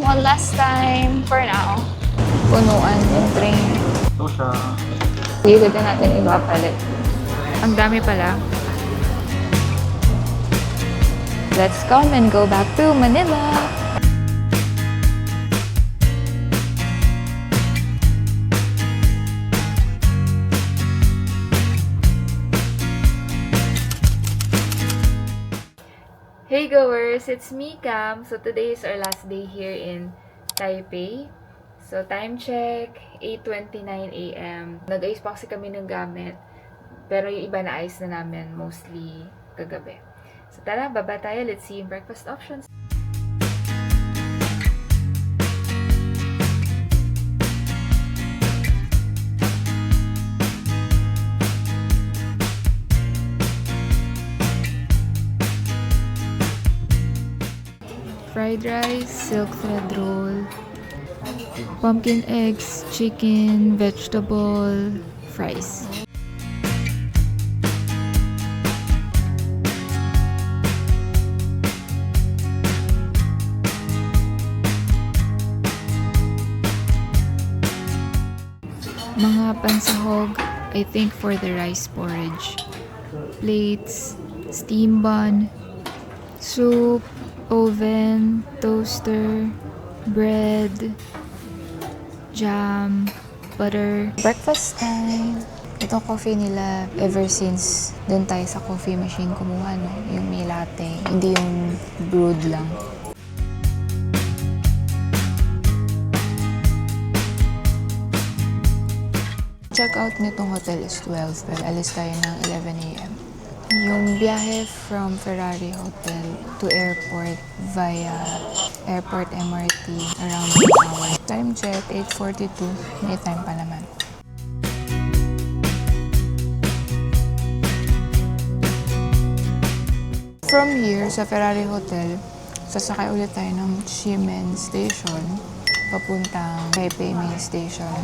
one last time for now. Punuan yung train. Ito siya. Dito din natin ipapalit. Ang dami pala. Let's come and go back to Manila. Hey goers, it's me Cam. So today is our last day here in Taipei. So time check, 8:29 AM. Nag-ayos pa kasi kami ng gamit. Pero yung iba na-ayos na namin mostly kagabi. So tara, baba tayo. Let's see yung breakfast options. Fried rice, silk thread roll, pumpkin eggs, chicken, vegetable, fries. Mga pansahog, I think for the rice porridge. Plates, steam bun, soup, oven, toaster, bread, jam, butter. Breakfast time! Itong coffee nila, ever since dun tayo sa coffee machine kumuha, no? Yung may latte, hindi yung brewed lang. Check out nitong hotel is 12, pero alis tayo ng 11 AM. Yung biyahe from Ferrari Hotel to airport via airport MRT around 1 hour. Time check, 8:42. May time pa naman. From here, sa Ferrari Hotel, sasakay ulit tayo ng Ximen Station papuntang Taipei Main Station.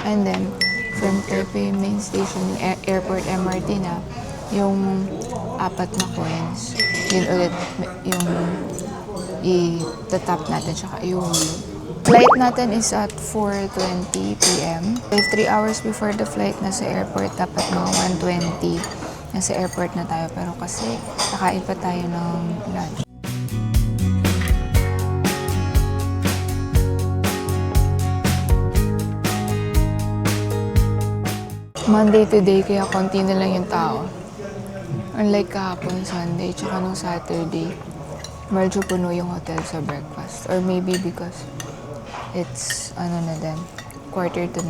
And then, from Taipei Main Station, airport MRT na, yung 4 na coins, yun ulit yung i-tap natin, tsaka iuhulog. Flight natin is at 4:20 PM. 3 hours before the flight, nasa airport, dapat mga 1:20. Nasa airport na tayo, pero kasi nakain pa tayo ng lunch. Monday today, kaya konti na lang yung tao. Unlike kahapon Sunday, tsaka nung Saturday, medyo puno yung hotel sa breakfast. Or maybe because it's, na din, 8:45.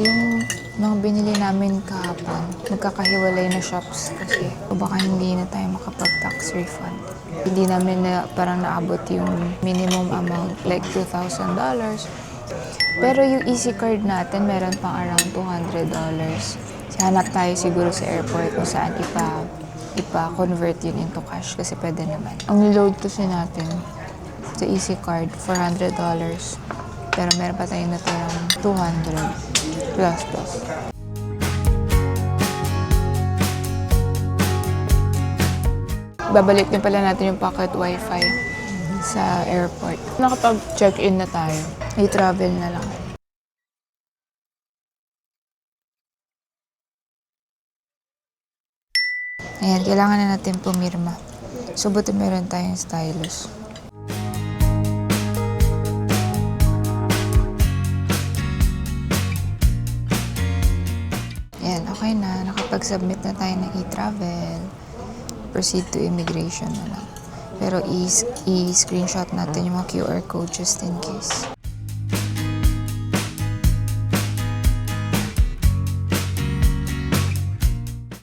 Yung mga binili namin kahapon, magkakahiwalay na shops kasi baka hindi na tayo makapag-tax refund. Hindi namin na parang naabot yung minimum amount, like $2,000. Pero yung easy card natin, meron pang around $200. Hanap tayo siguro sa airport kung saan ipa-convert yun into cash kasi pwede naman. Ang load kasi natin sa easy card, $400. Pero meron pa tayong natirang 200 plus. Babalik din pala natin yung pocket wifi sa airport. Nakapag-check-in na tayo. I-travel na lang. Ayan, kailangan na natin pumirma. So, buti meron tayong stylus. Ayan, okay na. Nakapag-submit na tayo ng e-travel. Proceed to immigration na lang. Pero i-screenshot natin yung mga QR code just in case.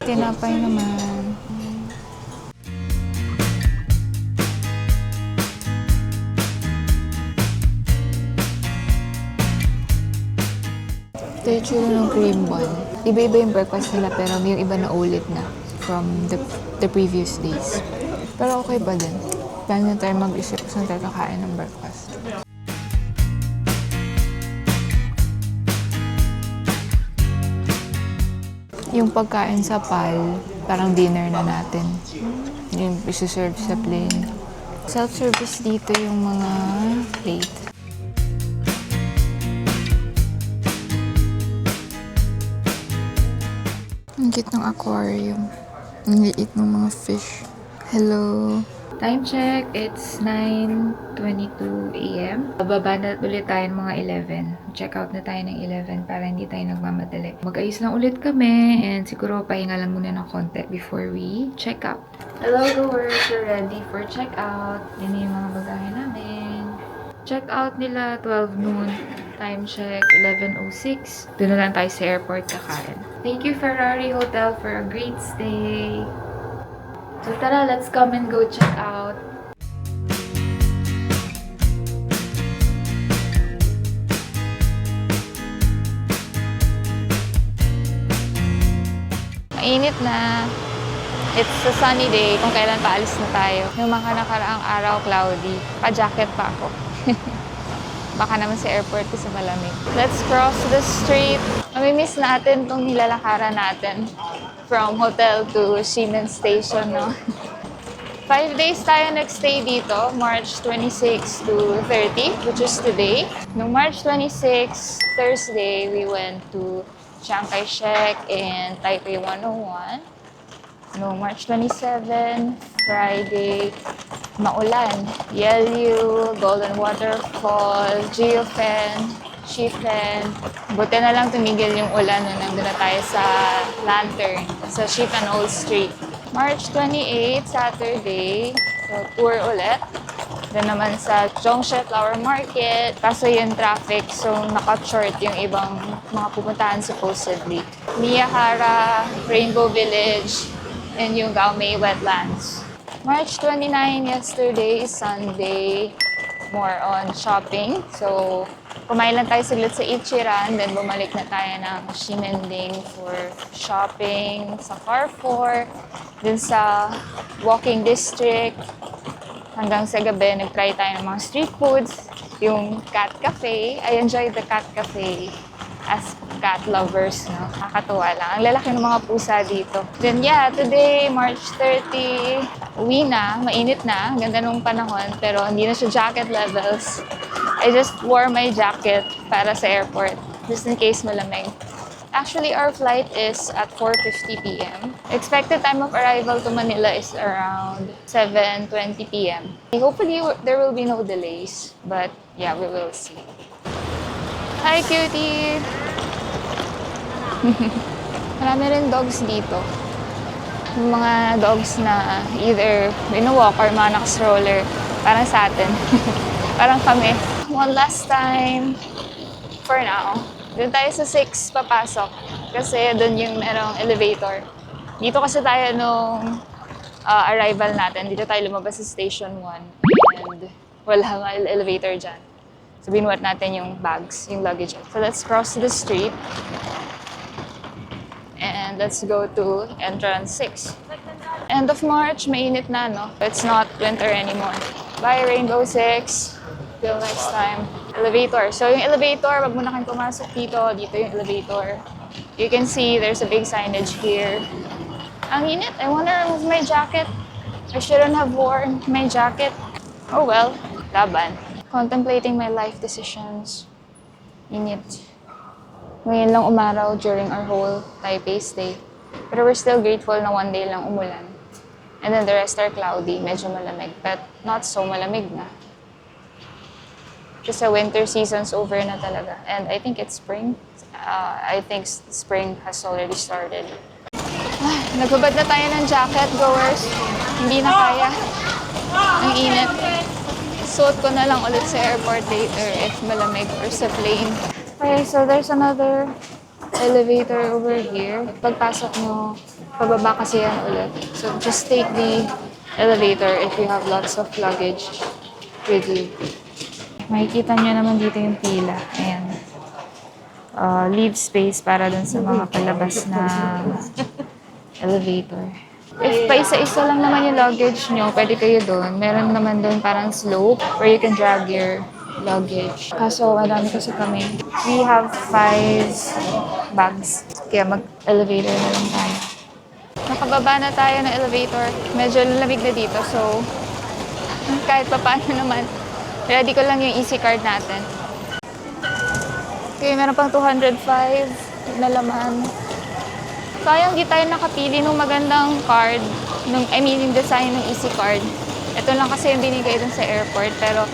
Tinapay naman. Ito yung tsura ng cream bun. Iba-iba yung breakfast nila pero yung iba na ulit na from the previous days. Pero okay pa din. Plan na tayo mag-isip kung saan tayo kakain ng breakfast. Yung pagkain sa PAL, parang dinner na natin. Yung isi-serve sa plane. Self-service dito yung mga plate. Ang cute ng aquarium. Ang liit ng mga fish. Hello. Time check, it's 9:22 a.m. Bababa na ulit tayo ng mga 11. Check out na tayo ng 11 para hindi tayo nagmamadali. Mag-ayos lang ulit kami and siguro pahinga lang muna ng konti before we check out. Hello goers, we're ready for check out. Yan yung mga bagahe namin. Check out nila 12 noon. Time check 11:06. Doon na lang tayo sa airport kakain. Thank you Ferrari Hotel for a great stay. So tara, let's come and go check out. Mainit na. It's a sunny day kung kailan paalis na tayo. Yung mga nakaraang araw, cloudy. Pa-jacket pa ako. Baka naman sa airport kasi malamig. Let's cross the street. Mamimiss natin tong nilalakaran natin from hotel to Siemens Station, no? 5 days tayo nag-stay dito, March 26 to 30, which is today. No March 26, Thursday, we went to Chiang Kai-shek and Taipei 101. No March 27, Friday, maulan. Yelyu, Golden Waterfall, Geofen, Shifen. Buti na lang tumigil yung ulan nung nandun na tayo sa Lantern, sa Shifen Old Street. March 28, Saturday, so tour ulit. Doon naman sa Zhongshe Flower Market. Kaso yung traffic, so nakat short yung ibang mga pupuntahan supposedly. Miyahara, Rainbow Village, and yung Gaomei Wetlands. March 29, yesterday, Sunday, more on shopping. So, kumain lang tayo saglit sa Ichiran, then bumalik na tayo ng Ximending for shopping sa Carrefour, dun sa walking district. Hanggang sa gabi, nag-try tayo ng mga street foods. Yung Cat Cafe, I enjoyed the Cat Cafe as cat lovers, no? Nakakatuwa lang. Ang lalaki ng mga pusa dito. Then yeah, today, March 30, uwi na, mainit na, ganda nung panahon, pero hindi na siya jacket levels. I just wore my jacket para sa airport, just in case malamig. Actually, our flight is at 4:50 p.m. Expected time of arrival to Manila is around 7:20 p.m. Hopefully, there will be no delays, but yeah, we will see. Hi, cutie! Marami rin dogs dito. Yung mga dogs na either walk or mga naka-stroller. Parang sa atin. Parang kami. One last time. For now. Doon tayo sa 6 papasok. Kasi doon yung merong elevator. Dito kasi tayo nung arrival natin. Dito tayo lumabas sa Station 1. And wala nga elevator dyan. So binuhat natin yung bags, yung luggage. So let's cross the street. And let's go to entrance 6. End of March, mainit na, no? It's not winter anymore. Bye, Rainbow 6. Till next time. Elevator. So yung elevator, wag muna kayong pumasok dito. Dito yung elevator. You can see there's a big signage here. Ang init. I wanna remove my jacket. I shouldn't have worn my jacket. Oh well. Laban. Contemplating my life decisions. Init. Ngayon lang umaraw during our whole Taipei stay. Pero we're still grateful na one day lang umulan. And then the rest are cloudy, medyo malamig. But not so malamig na. Kasi winter season's over na talaga. And I think it's spring. I think spring has already started. Nagbabad na tayo ng jacket, goers. Hindi na kaya. Ang init. Suot ko na lang ulit sa airport later if malamig or sa plane. Okay, so there's another elevator over here. Pagpasok mo, pababa kasi yan ulit. So just take the elevator if you have lots of luggage with you. Makikita nyo naman dito yung pila. Ayan. Leave space para dun sa mga palabas na elevator. If pa isa-isa lang naman yung luggage nyo, pwede kayo doon. Meron naman doon parang slope where you can drag your luggage. Kaso, madami kasi kami. We have 5 bags. Kaya mag-elevator na lang tayo. Nakababa na tayo ng elevator. Medyo lamig na dito, so Kahit pa paano naman, ready ko lang yung easy card natin. Okay, meron pang 205 na laman. Sayang di tayo nakapili ng magandang card, yung design ng easy card. Ito lang kasi yung binigay dun sa airport, pero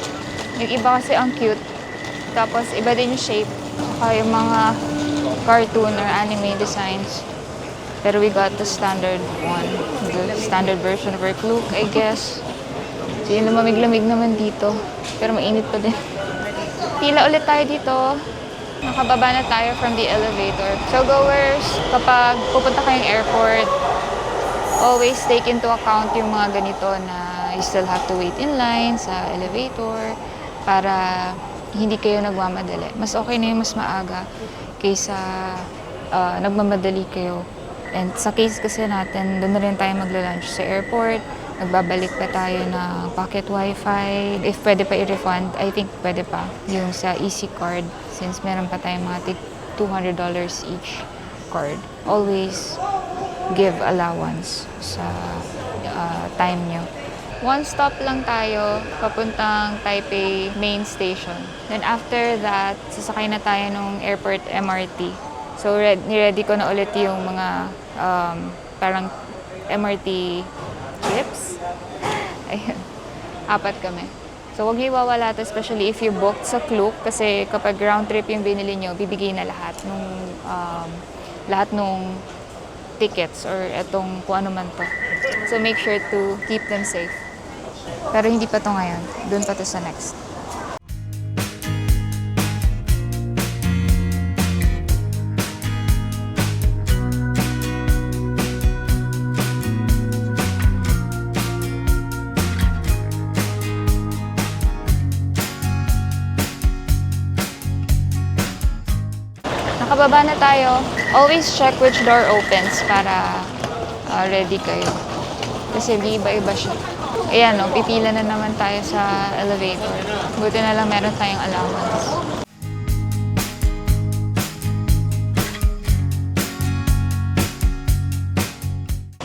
yung iba kasi ang cute. Tapos iba din yung shape, saka yung mga cartoon or anime designs. Pero we got the standard one, the standard version of our Klook, I guess. So yun, lumamig-lamig naman dito, pero mainit pa din. Pila ulit tayo dito. Nakababa na tayo from the elevator. So goers, kapag pupunta kayong airport, always take into account yung mga ganito na you still have to wait in line sa elevator para hindi kayo nagmamadali. Mas okay na yung mas maaga kaysa nagmamadali kayo. And sa case kasi natin, doon na rin tayo magla-lunch sa airport. Nagbabalik pa tayo ng pocket wifi. If pwede pa i-refund, I think pwede pa. Yung sa easy card, since meron pa tayong mga $200 each card. Always give allowance sa time nyo. One stop lang tayo, papuntang Taipei main station. Then after that, sasakay na tayo ng airport MRT. So ni-ready ko na ulit yung mga parang MRT trips. Ayun. 4 kami. So, huwag niyo iwawala to, especially if you booked sa Klook, kasi kapag round trip yung binili nyo, bibigay na lahat nung tickets or etong kung ano man to. So, make sure to keep them safe. Pero hindi pa to ngayon. Doon pa to sa next. Nakababa na tayo. Always check which door opens para ready kayo. Kasi di iba-iba siya. Ayan o, pipila na naman tayo sa elevator. Buti na lang meron tayong allowance.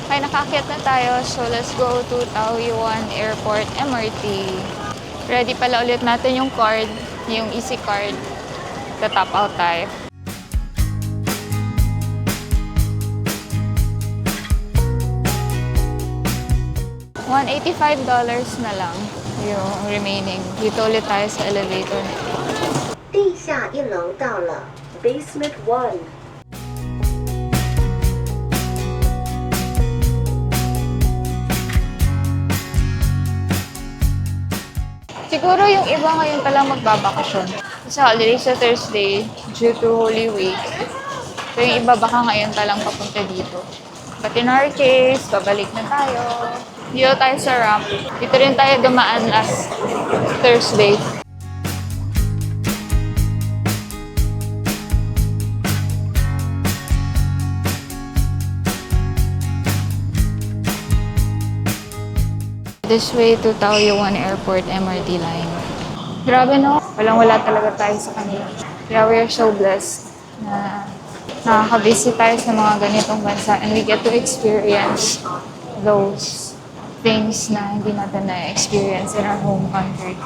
Okay, nakaakyat na tayo. So let's go to Taoyuan Airport MRT. Ready pala ulit natin yung card, yung easy card. Ta-top out tayo. $185 na lang yung remaining. Dito ulit tayo sa elevator. 地下一楼到了 Basement 1。 Siguro yung iba ngayon pa lang magbabakasyon. Kasi holiday sa Thursday, due to Holy Week. So yung iba baka ngayon pa lang papunta dito. But in our case, babalik na tayo. Dito tayo sa ramp. Dito rin tayo dumaan last Thursday. This way to Taoyuan Airport MRT line. Grabe no? Walang-wala talaga tayo sa kanila. Yeah, we are so blessed na nakaka-visit tayo sa mga ganitong bansa and we get to experience those things na hindi natin na-experience in our home country.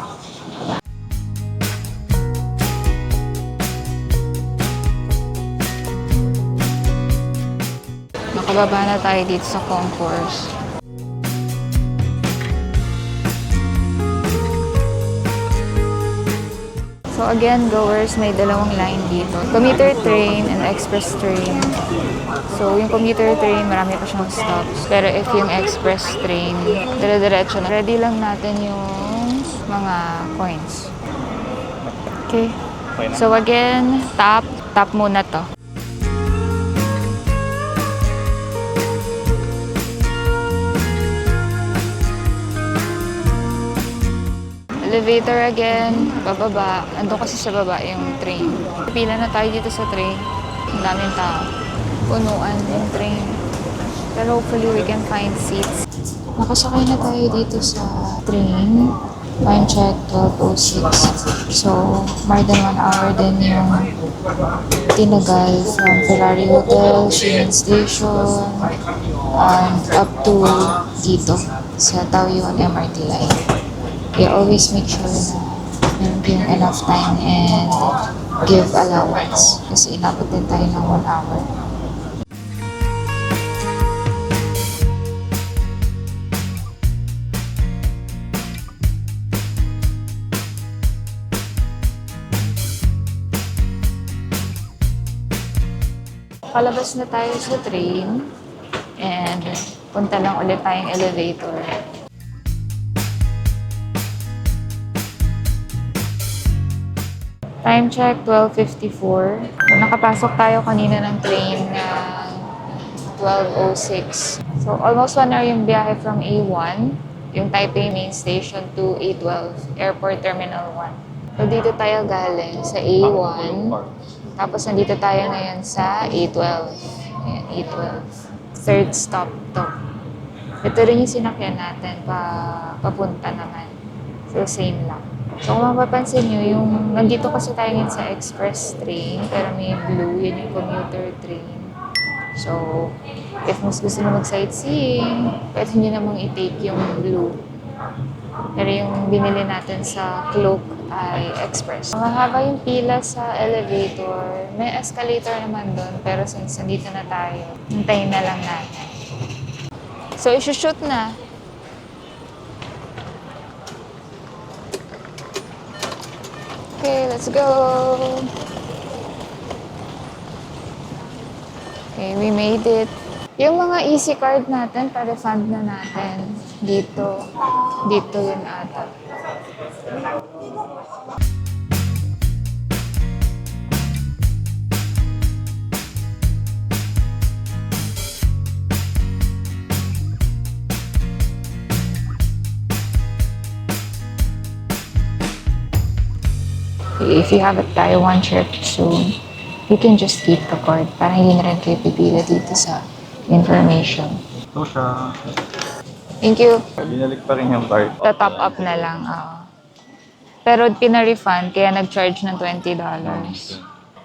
Nakababa na tayo dito sa concourse. So again, goers, may dalawang line dito. Commuter train and express train. So yung commuter train, marami pa siyang stops. Pero if yung express train, dire-diretso na. Ready lang natin yung mga coins. Okay. So again, tap muna to. Elevator again, bababa. Andun kasi sa baba yung train. Pila na tayo dito sa train. Ang daming tao. Punuan yung train. Pero hopefully we can find seats. Nakasakay na tayo dito sa train. Time check, 12:06. So, more than 1 hour din yung tinagal from Ferrari Hotel, Shimin Station, and up to dito sa Taoyuan MRT line. Yeah, always make sure na meron kayong enough time and give allowance. Kasi inabot din tayo ng 1 hour. Palabas na tayo sa train and punta lang ulit tayong elevator. Time check, 12:54. Nakapasok tayo kanina ng train na 12:06. So, almost 1 hour yung biyahe from A1, yung Taipei Main Station to A12, Airport Terminal 1. So, dito tayo galing sa A1. Tapos, nandito tayo ngayon sa A12. Ayan, A12. Third stop to. Ito rin yung sinakyan natin papunta naman. So, same lang. So, kung mapapansin nyo, yung nandito kasi tayo ngayon sa express train, pero may blue, yun yung commuter train. So, if mas gusto nyo mag-sightseeing, pwede nyo namang i-take yung blue. Pero yung binili natin sa Cloak ay express. Mahaba yung pila sa elevator. May escalator naman doon, pero since nandito na tayo, hintayin na lang natin. So, isushoot na. Okay, let's go! Okay, we made it. Yung mga easy card natin, pa-refund na natin. Dito. Dito yun ata. If you have a Taiwan trip soon, you can just keep the card para hindi na rin kayo pipila dito sa information. Ito siya. Thank you. Binalik pa rin yung card. Ta-top up na lang. Pero pina-refund, kaya nag-charge ng $20.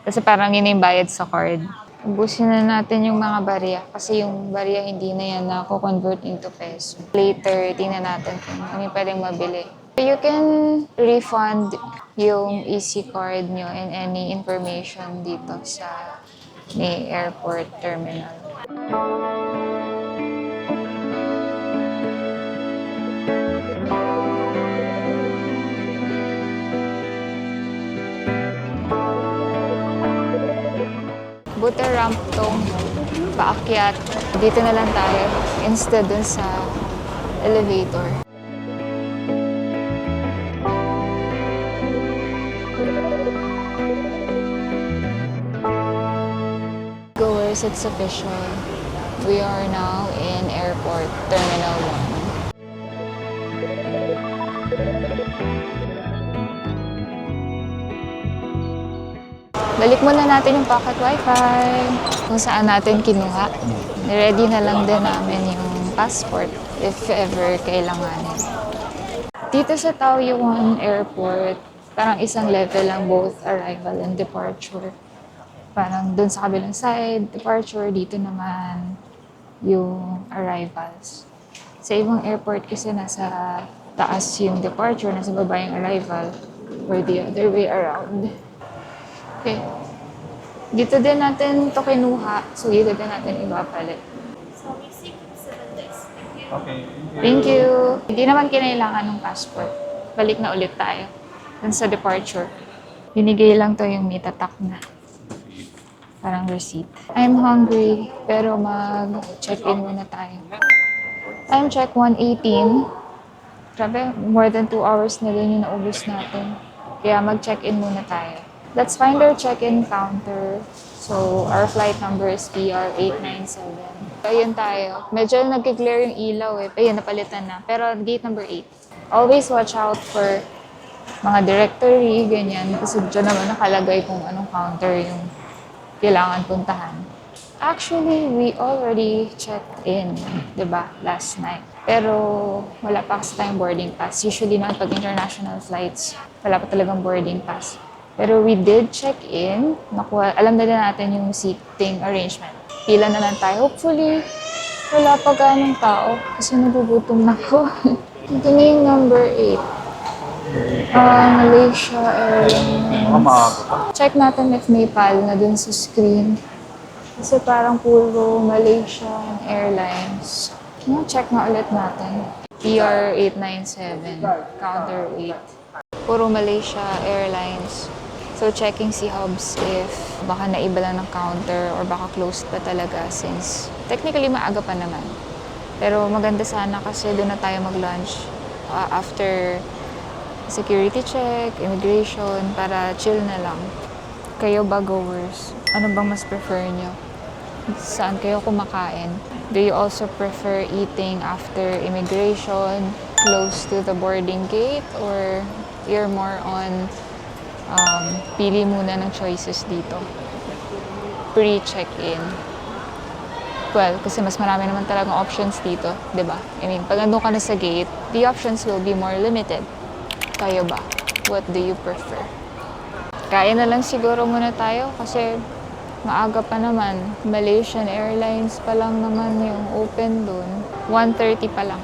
Kasi parang yun yung bayad sa card. Ubusin na natin yung mga barya. Kasi yung barya hindi na yan na-convert into peso. Later, tingnan natin kung ano yung pwedeng mabili. You can refund yung EC card nyo and any information dito sa may airport terminal. Buti ramp tong paakyat. Dito na lang tayo instead dun sa elevator. Goers, it's official. We are now in Airport Terminal 1. Balik muna natin yung pocket wifi kung saan natin kinuha. Ready na lang din namin yung passport if ever kailanganin. Dito sa Taoyuan Airport, parang isang level lang both arrival and departure. Parang dun sa kabilang side, departure, dito naman yung arrivals. Sa ibang airport kasi nasa taas yung departure, nasa baba yung arrival, or the other way around. Okay. Dito din natin to kinuha, so dito din natin ibapalit. Okay. Thank you! Hindi naman kinailangan ng passport. Balik na ulit tayo dun sa departure. Binigay lang to yung may tatak na. Parang receipt. I'm hungry, pero mag-check-in muna tayo. Time check, 1:18. Grabe, more than 2 hours na din yung naubos natin. Kaya mag-check-in muna tayo. Let's find our check-in counter. So, our flight number is PR897. Ayun tayo. Medyo nag-clear yung ilaw eh. Ayun, napalitan na. Pero gate number 8. Always watch out for mga directory, ganyan. Kasi dyan naman nakalagay kung anong counter yung kailangan puntahan. Actually, we already checked in, diba, last night. Pero wala pa kasi tayong boarding pass. Usually naman pag international flights, wala pa talagang boarding pass. Pero we did check in. Nakuha, alam na din natin yung seating arrangement. Pila na lang tayo. Hopefully, wala pa ganong tao kasi nagugutom na ako. Ito na yung number 8. Malaysia Airlines. Baka maaga pa. Check natin if may PAL na dun sa screen. Kasi parang puro Malaysian Airlines. Check na ulit natin. PR897, counter 8. Puro Malaysia Airlines. So checking si Hubs if baka naiba lang ng counter or baka closed pa talaga since technically maaga pa naman. Pero maganda sana kasi doon na tayo mag-lunch after security check, immigration, para chill na lang. Kayo ba goers? Ano bang mas prefer nyo? Saan kayo kumakain? Do you also prefer eating after immigration, close to the boarding gate, or you're more on pili muna ng choices dito? Pre-check-in. Well, kasi mas marami naman talagang options dito, di ba? I mean, pag nandun ka na sa gate, the options will be more limited. Kayo ba? What do you prefer? Kaya na lang siguro muna tayo kasi maaga pa naman. Malaysian Airlines pa lang naman yung open dun. 1:30 pa lang.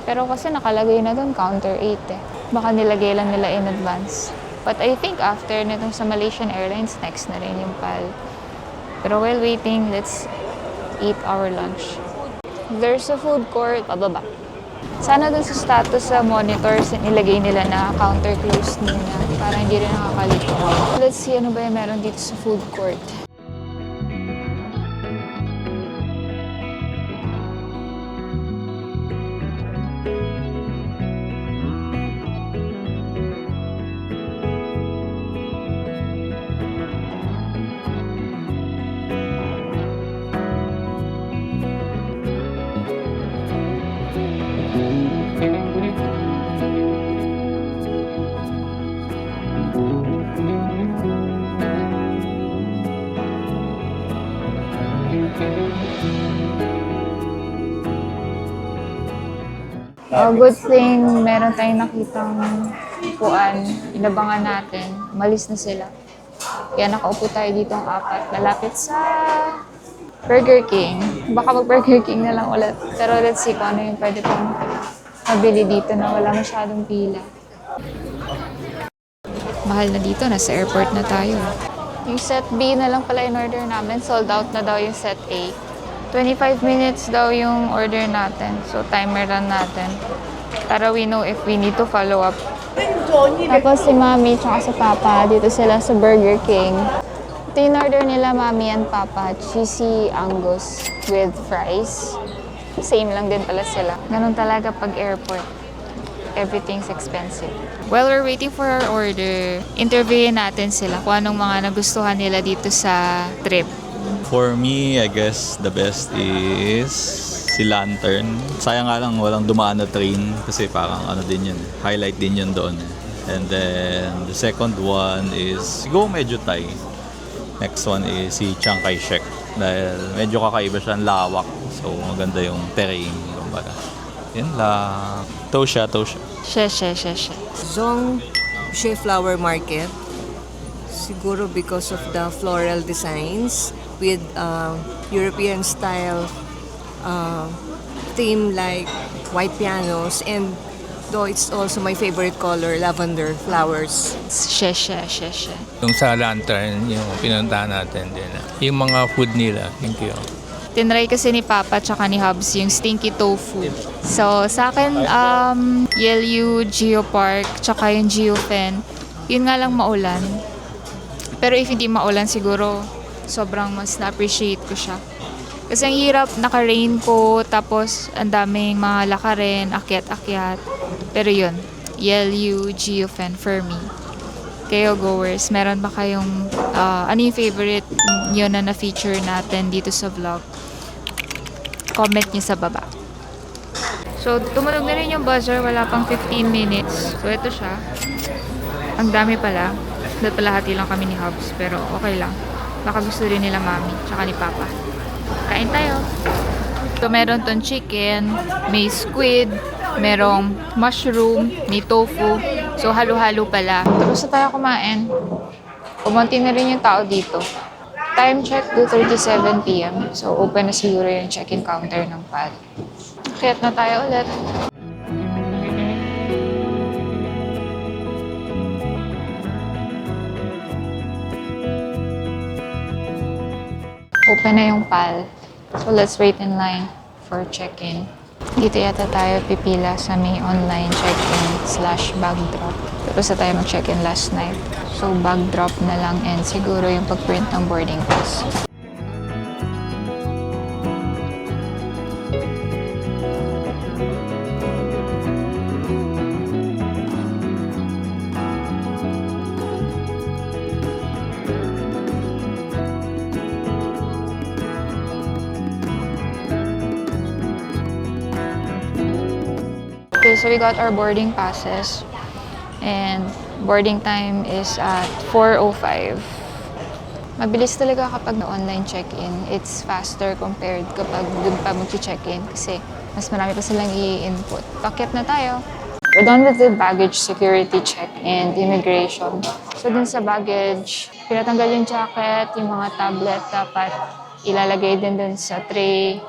Pero kasi nakalagay na dun, counter 8 eh. Baka nilagay lang nila in advance. But I think after nitong sa Malaysian Airlines, next na rin yung PAL. Pero while waiting, let's eat our lunch. There's a food court pababa. Sana dun sa status sa monitors, nilagay nila na counter closed muna para hindi rin nakakalito. Let's see ano ba yung meron dito sa food court. Good thing, meron tayong nakitang upuan. Inabangan natin. Umalis na sila. Kaya nakaupo tayo dito ang 4. Malapit sa Burger King. Baka mag-Burger King na lang ulit. Pero let's see kung ano yung pwede pang mabili dito na wala masyadong pila. Mahal na dito. Nasa airport na tayo. Yung set B na lang pala in order namin. Sold out na daw yung set A. 25 minutes daw yung order natin. So, timer run natin. Para we know if we need to follow up. Tapos si Mami tsaka si Papa, dito sila sa Burger King. Ito yung order nila, Mami and Papa. Cheesy Angus with fries. Same lang din pala sila. Ganun talaga pag airport. Everything's expensive. While we're waiting for our order, interviewin natin sila kung anong mga nagustuhan nila dito sa trip. For me, I guess the best is si Lantern. Sayang nga lang walang dumaan na train kasi parang ano din yun, highlight din yun doon. And then the second one is Go Medyo Thai. Next one is si Chiang Kai-shek dahil medyo kakaiba siya, ang lawak. So maganda yung terrain, kumbaga. Yan lang. Tosha. She. Zong Shea Flower Market. Siguro because of the floral designs with European style theme like white pianos, and though it's also my favorite color, lavender flowers. She. Yung sa Lantern, yung pinuntahan natin din. Yung mga food nila, thank you. Tinry kasi ni Papa tsaka ni Hubs yung stinky tofu. So, sa akin, Yelyu, Geopark, tsaka yung Geofen. Yun nga lang maulan. Pero if hindi maulan, siguro sobrang mas na-appreciate ko siya. Kasi ang hirap, naka-raincoat, tapos ang daming mga lakarin, akyat-akyat. Pero yun, Yelyu, Geofen for me. Kayo goers, meron ba kayong, ano yung favorite nyo na na-feature natin dito sa vlog? Comment nyo sa baba. So, tumunog na rin yung buzzer, wala pang 15 minutes. So, ito siya. Ang dami pala. Dahil palahati lang kami ni Hubs, pero okay lang. Baka gusto rin nila Mami, tsaka ni Papa. Kain tayo. So, meron tong chicken, may squid, merong mushroom, may tofu. So, halo-halo pala. Tapos na tayo kumain. Pumunti na rin yung tao dito. Time check, 2:37 p.m. So, open na siguro yung check-in counter ng PAL. Kayat na tayo ulit. Open na yung PAL. So let's wait in line for check-in. Dito yata tayo pipila sa may online check-in / bag drop. Tapos na tayo mag-check-in last night. So bag drop na lang and siguro yung pag-print ng boarding pass. Okay, so we got our boarding passes and boarding time is at 4:05. Mabilis talaga kapag online check-in. It's faster compared kapag dun pa mag-check-in kasi mas marami pa silang i-input. Packet na tayo. We're done with the baggage security check and immigration. So dun sa baggage, pinatanggal yung jacket, yung mga tablet dapat ilalagay din dun sa tray.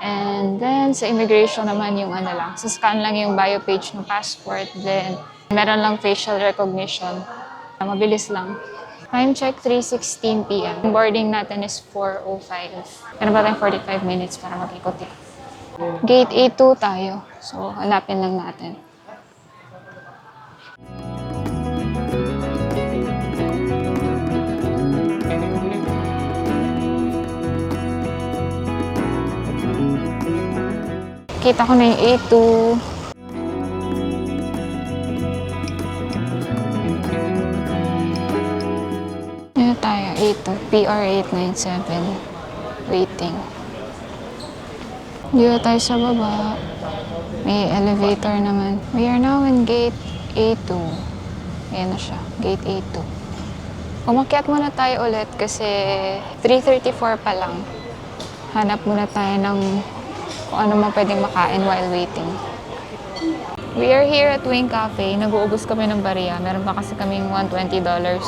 And then, sa immigration naman yung lang, sa scan lang yung bio page ng passport, then meron lang facial recognition. Mabilis lang. Time check, 3:16 p.m. Boarding natin is 4:05. Meron ba tayong 45 minutes para mag-ikot-ikot? Gate A2 tayo. So, hanapin lang natin. Kita ko na yung A2. Ano tayo? A2. PR897. Waiting. Dito tayo sa baba. May elevator naman. We are now in gate A2. Ayan na siya. Gate A2. Umakyat muna tayo ulit kasi 3:34 pa lang. Hanap muna tayo ng kung ano man pwedeng makain while waiting. We are here at Wing Cafe. Nag-uubos kami ng bariya. Meron pa kasi kaming $120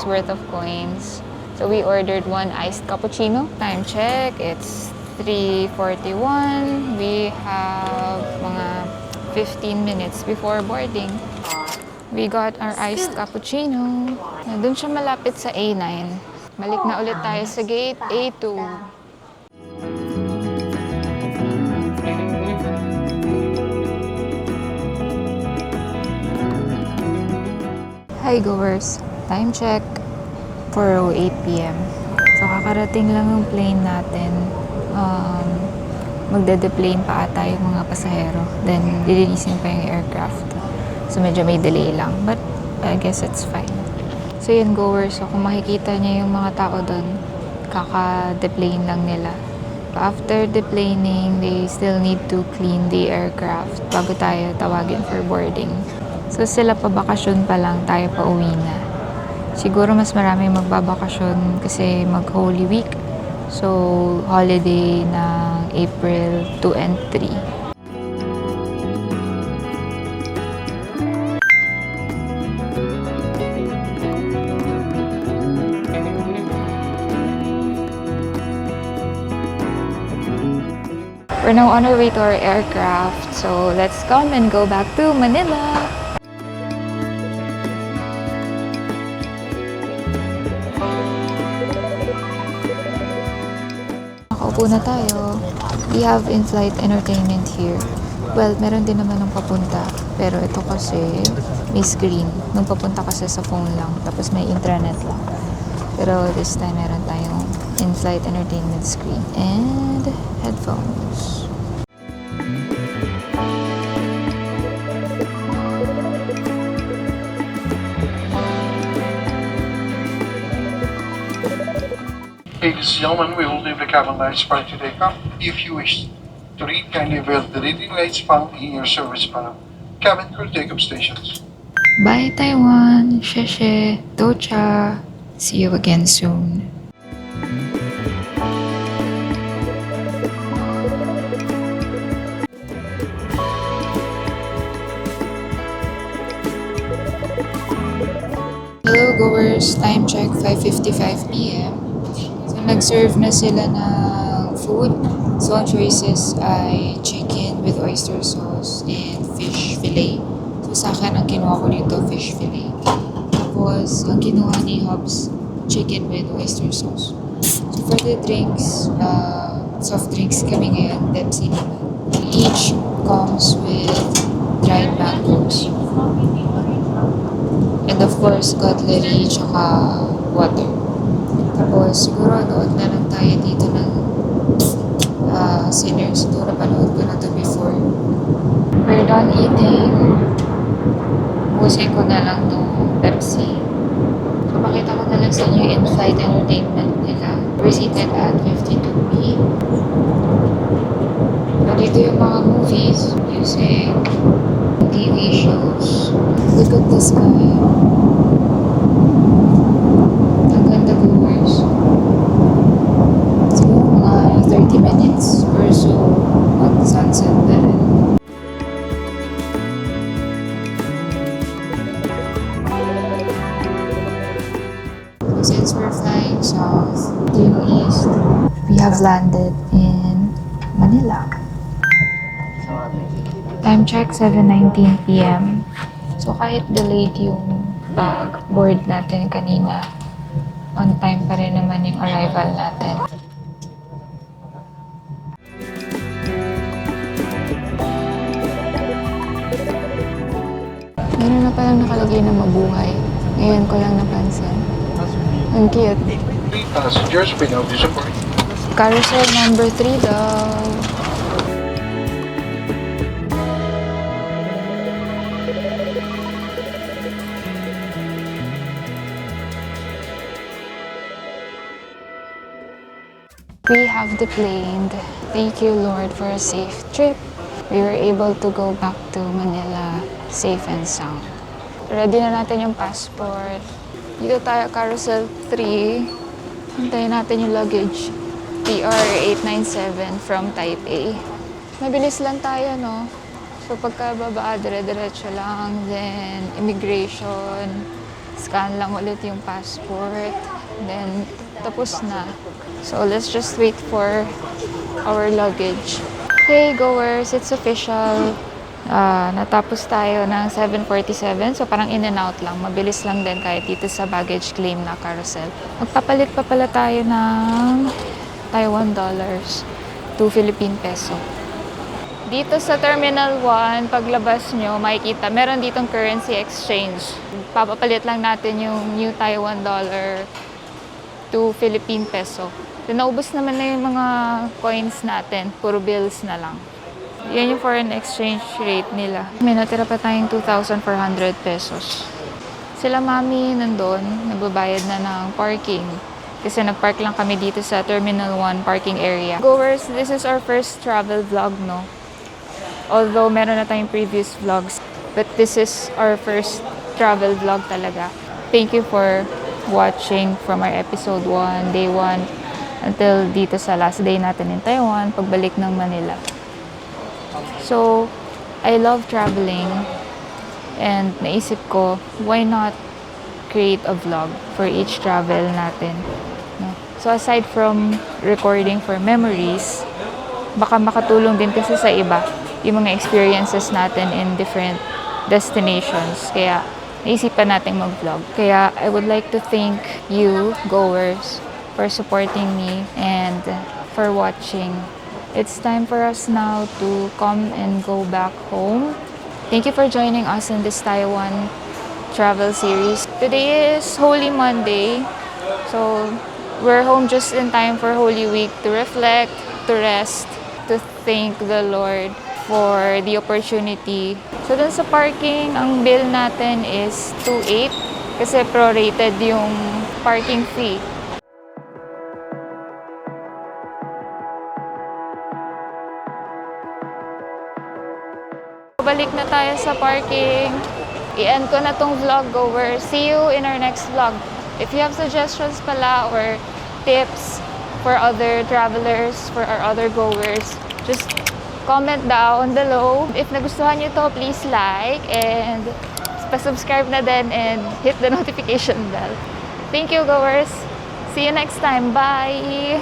worth of coins. So we ordered one iced cappuccino. Time check, it's 3:41. We have mga 15 minutes before boarding. We got our iced cappuccino. Doon siya malapit sa A9. Balik na ulit tayo sa gate A2. Hi goers! Time check, 4:08 p.m. So kakarating lang yung plane natin. Magde-deplane pa ata yung mga pasahero. Then lilinisin pa yung aircraft. So medyo may delay lang. But I guess it's fine. So yun goers, so kung makikita niyo yung mga tao doon, kaka-deplane lang nila. After deplaning, they still need to clean the aircraft bago tayo tawagin for boarding. So sila pa bakasyon pa lang, tayo pa uwi na. Siguro mas marami magbabakasyon kasi mag-Holy Week. So holiday ng April 2 and 3. We're now on our way to our aircraft. So let's come and go back to Manila. Nakaupo na tayo. We have in-flight entertainment here. Well, meron din naman nung papunta. Pero ito kasi may screen. Nung papunta kasi sa phone lang. Tapos may intranet lang. Pero this time meron tayong in-flight entertainment screen. And headphones. Ladies and gentlemen, we will leave the cabin lights prior to take off. If you wish to read, kindly avail the reading lights found in your service panel. Cabin crew take-up stations. Bye Taiwan! Sheshe! Docha! See you again soon. Hello goers! Time check 5:55 p.m. So nag-serve na sila ng food. So ang choices ay chicken with oyster sauce and fish fillet. So sa akin ang kinuha ko dito fish fillet. Tapos ang kinuha ni Hobbs chicken with oyster sauce. So for the drinks, soft drinks kami ngayon, Pepsi naman. Each comes with dried mangoes. And of course, cutlery, tsaka water. Tapos siguro nood na lang tayo dito ng Sinners. Ito napanood ko na to before. We're done eating. Busin ko na lang tong Pepsi. So, pakita ko na lang sa inyo yung in-flight entertainment nila. We're seated at 52B. So, dito yung mga movies, music, TV shows. Look at this guy. Ang ganda viewers. Siguro mga 30 minutes or so mag-sunset na rin. Since we're flying south due east, we have landed in Manila. Time check, 7:19 p.m. So kahit delayed yung board natin kanina, on time pa rin naman yung arrival natin. Meron na palang nakalagay na mabuhay. Ngayon ko lang napansin. Ang cute. 3 passengers may now disappoint. Carousel number 3 daw. We have deplaned. Thank you, Lord, for a safe trip. We were able to go back to Manila safe and sound. Ready na natin yung passport. Dito tayo, Carousel 3. Hintayin natin yung luggage. PR897 from Type A. Mabilis lang tayo, no? So pagkababa, dire-diretso lang. Then, immigration. Scan lang ulit yung passport. Then, tapos na. So let's just wait for our luggage. Hey goers, it's official. Natapos tayo ng 7:47, so parang in and out lang. Mabilis lang din kahit dito sa baggage claim na carousel. Magpapalit pa pala tayo ng Taiwan dollars to Philippine peso. Dito sa Terminal 1, paglabas nyo, makikita, meron ditong currency exchange. Papapalit lang natin yung new Taiwan dollar to Philippine peso. Then, naubos naman na yung mga coins natin. Puro bills na lang. Yan yung foreign exchange rate nila. May natira pa tayong 2,400 pesos. Sila mami nandun, nagbabayad na ng parking. Kasi nagpark lang kami dito sa Terminal 1 parking area. Goers, this is our first travel vlog, no? Although meron na tayong previous vlogs. But this is our first travel vlog talaga. Thank you for watching from our episode 1, day 1, until dito sa last day natin in Taiwan, pagbalik ng Manila. So, I love traveling and naisip ko, why not create a vlog for each travel natin? No? So, aside from recording for memories, baka makatulong din kasi sa iba yung mga experiences natin in different destinations. Kaya, naisipan natin mag-vlog. Kaya, I would like to thank you, goers, for supporting me and for watching. It's time for us now to come and go back home. Thank you for joining us in this Taiwan travel series. Today is Holy Monday, so we're home just in time for Holy Week to reflect, to rest, to thank the Lord for the opportunity. So dun sa parking, ang bill natin is 2,800 kasi prorated yung parking fee. Balik na tayo sa parking. I-end ko na tong vlog, goers. See you in our next vlog. If you have suggestions pala or tips for other travelers, for our other goers, just comment down below. If nagustuhan nyo to, please like and pa-subscribe na din and hit the notification bell. Thank you, goers. See you next time. Bye!